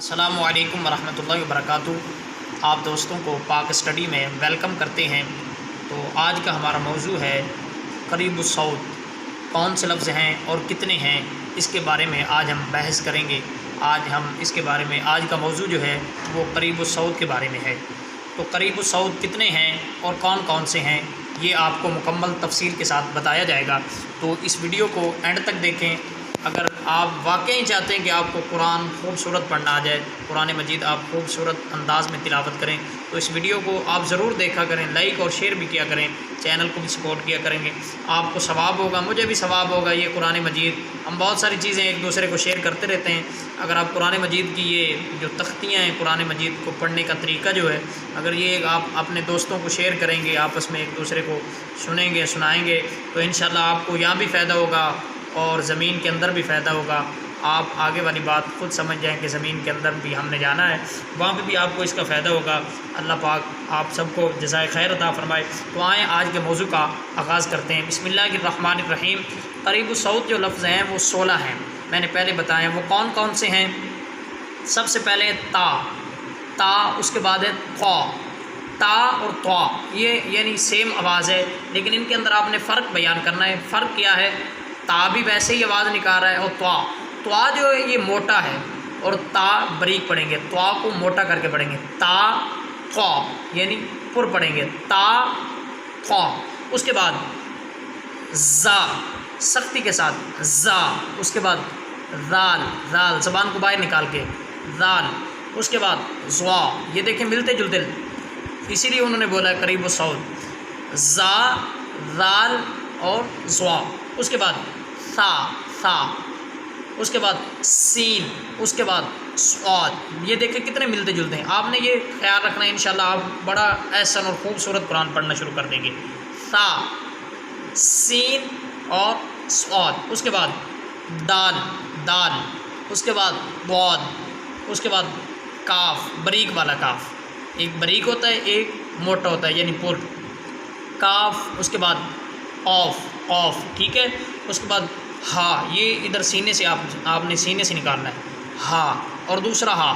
السلام علیکم ورحمۃ اللہ وبرکاتہ۔ آپ دوستوں کو پاک اسٹڈی میں ویلکم کرتے ہیں۔ تو آج کا ہمارا موضوع ہے قریب الصوت، کون سے لفظ ہیں اور کتنے ہیں، اس کے بارے میں آج ہم بحث کریں گے۔ آج کا موضوع جو ہے وہ قریب الصوت کے بارے میں ہے۔ تو قریب الصوت کتنے ہیں اور کون کون سے ہیں، یہ آپ کو مکمل تفصیل کے ساتھ بتایا جائے گا۔ تو اس ویڈیو کو اینڈ تک دیکھیں۔ اگر آپ واقعی چاہتے ہیں کہ آپ کو قرآن خوبصورت پڑھنا آ جائے، قرآن مجید آپ خوبصورت انداز میں تلاوت کریں، تو اس ویڈیو کو آپ ضرور دیکھا کریں، لائک اور شیئر بھی کیا کریں، چینل کو بھی سپورٹ کیا کریں گے۔ آپ کو ثواب ہوگا، مجھے بھی ثواب ہوگا۔ یہ قرآن مجید، ہم بہت ساری چیزیں ایک دوسرے کو شیئر کرتے رہتے ہیں۔ اگر آپ قرآن مجید کی یہ جو تختیاں ہیں، قرآن مجید کو پڑھنے کا طریقہ جو ہے، اگر یہ آپ اپنے دوستوں کو شیئر کریں گے، آپس میں ایک دوسرے کو سنیں گے، سنائیں گے، تو انشاءاللہ آپ کو یہاں بھی فائدہ ہوگا اور زمین کے اندر بھی فائدہ ہوگا۔ آپ آگے والی بات خود سمجھ جائیں کہ زمین کے اندر بھی ہم نے جانا ہے، وہاں پہ بھی آپ کو اس کا فائدہ ہوگا۔ اللہ پاک آپ سب کو جزائے خیر عطا فرمائے۔ تو آئیں آج کے موضوع کا آغاز کرتے ہیں۔ بسم اللہ الرحمن الرحیم۔ قریب الصوت جو لفظ ہیں وہ 16 ہیں، میں نے پہلے بتایا وہ کون کون سے ہیں۔ سب سے پہلے تا، اس کے بعد ہے تا اور طا، یہ یعنی سیم آواز ہے، لیکن ان کے اندر آپ نے فرق بیان کرنا ہے۔ فرق کیا ہے؟ تا بھی ویسے ہی آواز نکال رہا ہے، اور طا جو ہے یہ موٹا ہے، اور تا بریک پڑھیں گے، طا کو موٹا کر کے پڑھیں گے، تا یعنی پر پڑھیں گے، تا۔ اس کے بعد زا، سختی کے ساتھ زا، اس کے بعد زال زبان کو باہر نکال کے زال، اس کے بعد زوا، یہ دیکھیں ملتے جلتے، اسی لیے انہوں نے بولا ہے قریب الصوت، زا، زال اور زوا۔ اس کے بعد سا، اس کے بعد سین، اس کے بعد صاد، یہ دیکھیں کتنے ملتے جلتے ہیں۔ آپ نے یہ خیال رکھنا ہے، انشاءاللہ آپ بڑا احسن اور خوبصورت قرآن پڑھنا شروع کر دیں گے۔ سا، سین اور صاد، اس کے بعد دال، اس کے بعد ضاد، اس کے بعد کاف، بریک والا کاف، ایک بریک ہوتا ہے ایک موٹا ہوتا ہے یعنی پر، کاف، اس کے بعد قوف، ٹھیک ہے۔ اس کے بعد ہا، یہ ادھر سینے سے آپ نے سینے سے نکالنا ہے، ہا، اور دوسرا ہا،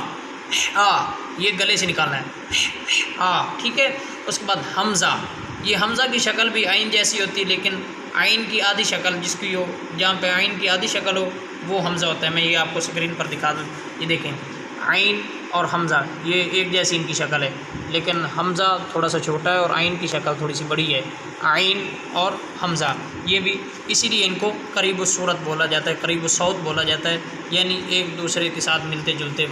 یہ گلے سے نکالنا ہے، ٹھیک ہے۔ اس کے بعد حمزہ، یہ حمزہ کی شکل بھی عین جیسی ہوتی ہے، لیکن عین کی آدھی شکل جس کی ہو، جہاں پہ عین کی آدھی شکل ہو وہ حمزہ ہوتا ہے۔ میں یہ آپ کو اسکرین پر دکھا دوں، یہ دیکھیں عین اور حمزہ یہ ایک جیسی ان کی شکل ہے، لیکن حمزہ تھوڑا سا چھوٹا ہے اور عین کی شکل تھوڑی سی بڑی ہے۔ عین اور حمزہ، یہ بھی اسی لیے ان کو قریب الصورت بولا جاتا ہے، قریب الصوت بولا جاتا ہے، یعنی ایک دوسرے کے ساتھ ملتے جلتے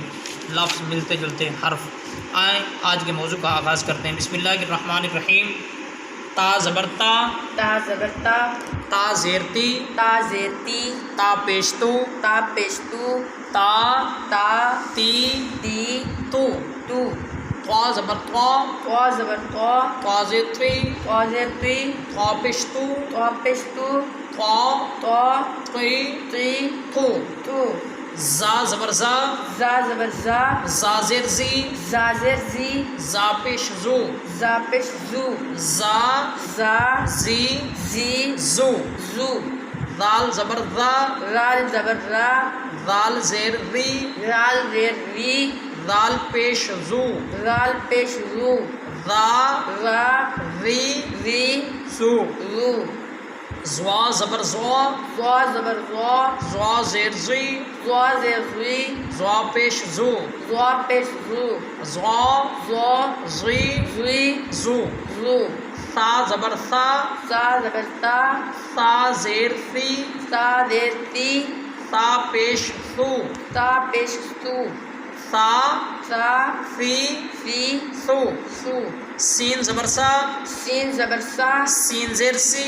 لفظ، ملتے جلتے حرف۔ آئیں آج کے موضوع کا آغاز کرتے ہیں۔ بسم اللہ الرحمن الرحیم۔ تا زبر تا، تا زیر تی، تا پیشتو، تا تی تو، طا زبر طا، طا زیر تی، طا پیشتو، طا تی تو، زا زبر زا، زا زیر زی، زا پیش زو، زا زی زو، زال زبر زا، زال زیر ری، زال پیش زو، زا ری زو، زوا زبر زوا، زوا زیر زی، زوا پیش زو، زوا زی زو، سا زبر سا، سا زیر سی، سا پیش سو، سا سی سو، سین زبر سا، سین زیر سی،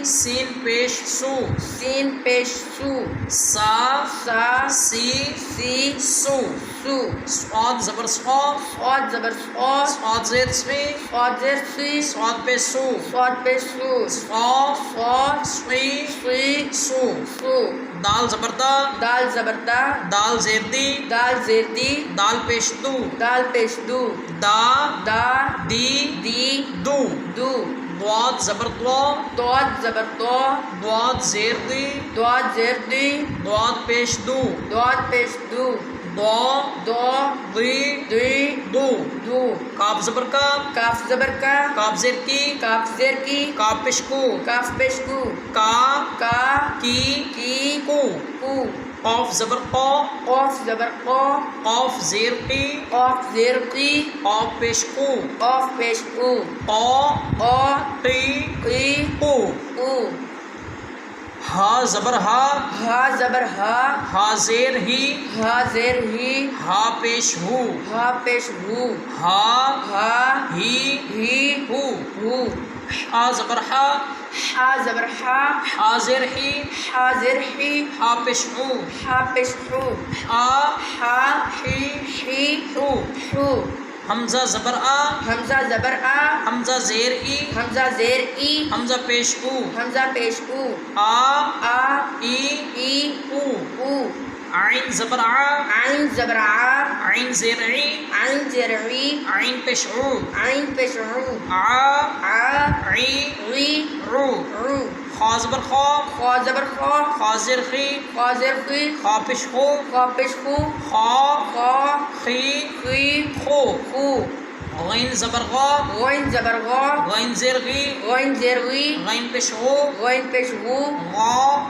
سین پیش سو، سا سی سو، صاد زبر سو، صاد زیر سی، صاد پیش سو، سی سو، دال زبر دا، دال زیر دی، دال پیش دو، دا دی دو، ضاد زبر ضاد، ضاد زیر دی، ضاد پیش دو، دو ضی دو کاف زبر کا کاف زیر کی کاف پیش کو کا کی کو قاف زبر قا قاف زیر کی قاف پیش کو قا قی کو ہا زبر ہا ہا زیر ہی ہا پیش ہو ہا ہی ہو ہا زبر ہا ہا زیر ہی ہا پیش ہو ہا ہی ہو حمزہ زبر آ حمزہ زیر ای حمزہ پیش او آ ای او عین زبر آ عین زیر ای عین پیش او آ عی رو خا زبر خا خا زیر خی خا پیش خو خا خی خو غین زبر غا غین زیر غی غین پیش غو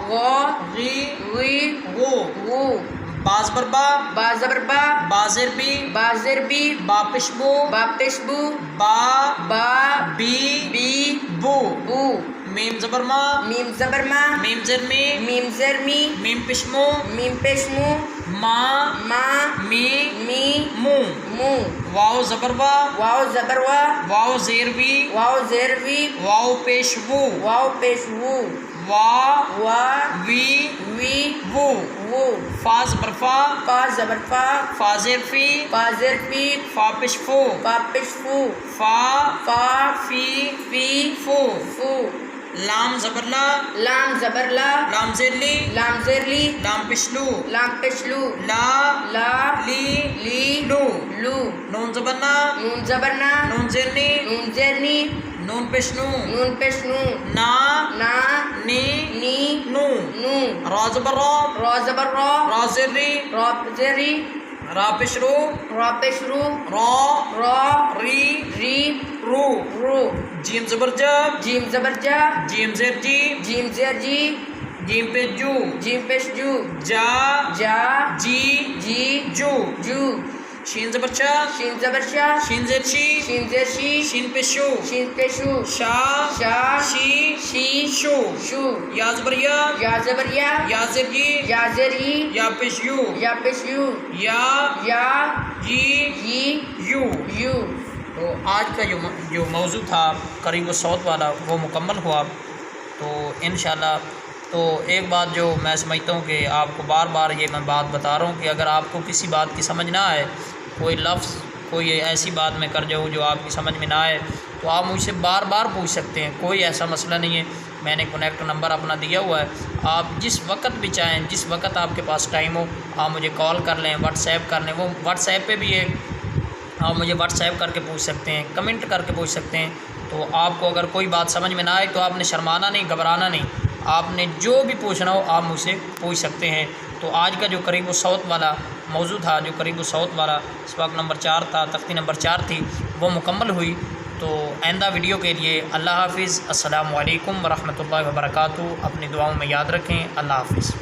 غا غی غو با زبر با زیر بی با پیش بو با بی بو میم زبر ما میم زیر می میم پیش مو ما می مو واو زبر وا واو زیر وی واو پیش وو وا وی وو فا زبر فا فا زیر فی فا پیش فو فا فی فو لام زبر لا لام زیر لی لام پیش لو لا لی لو نون زبر نا نون زیر نی نون پیش نو نا نی نو را زبر را زیر ری را پیش رو را ری رو جیم زبر جا جیم زیر جی جیم پیش جو جا جی جو شین زبر شا شین زیر شی شین پیش شو شا شی شو یا زبر یا زیر ی یا پیش یو یا جی یو تو آج کا جو موضوع تھا قریب الصوت والا وہ مکمل ہوا. تو انشاءاللہ تو ایک بات جو میں سمجھتا ہوں کہ آپ کو بار بار یہ میں بات بتا رہا ہوں کہ اگر آپ کو کسی بات کی سمجھ نہ آئے، کوئی لفظ کوئی ایسی بات میں کر جاؤں جو آپ کی سمجھ میں نہ آئے، تو آپ مجھ سے بار بار پوچھ سکتے ہیں. کوئی ایسا مسئلہ نہیں ہے. میں نے کنیکٹ نمبر اپنا دیا ہوا ہے. آپ جس وقت بھی چاہیں، جس وقت آپ کے پاس ٹائم ہو، آپ مجھے کال کر لیں، واٹس ایپ کر لیں. وہ واٹس ایپ پہ بھی ہے، آپ مجھے واٹس ایپ کر کے پوچھ سکتے ہیں، کمنٹ کر کے پوچھ سکتے ہیں. تو آپ کو اگر کوئی بات سمجھ میں نہ آئے تو آپ نے شرمانا نہیں، گھبرانا نہیں. آپ نے جو بھی پوچھنا ہو آپ مجھ سے پوچھ سکتے ہیں. تو آج کا جو قریب الصوت والا موضوع تھا، جو قریب الصوت والا سبق نمبر 4 تھا، تختی نمبر 4 تھی، وہ مکمل ہوئی. تو آئندہ ویڈیو کے لیے اللہ حافظ. السلام علیکم ورحمۃ اللہ وبرکاتہ. اپنی دعاؤں میں یاد رکھیں. اللہ حافظ.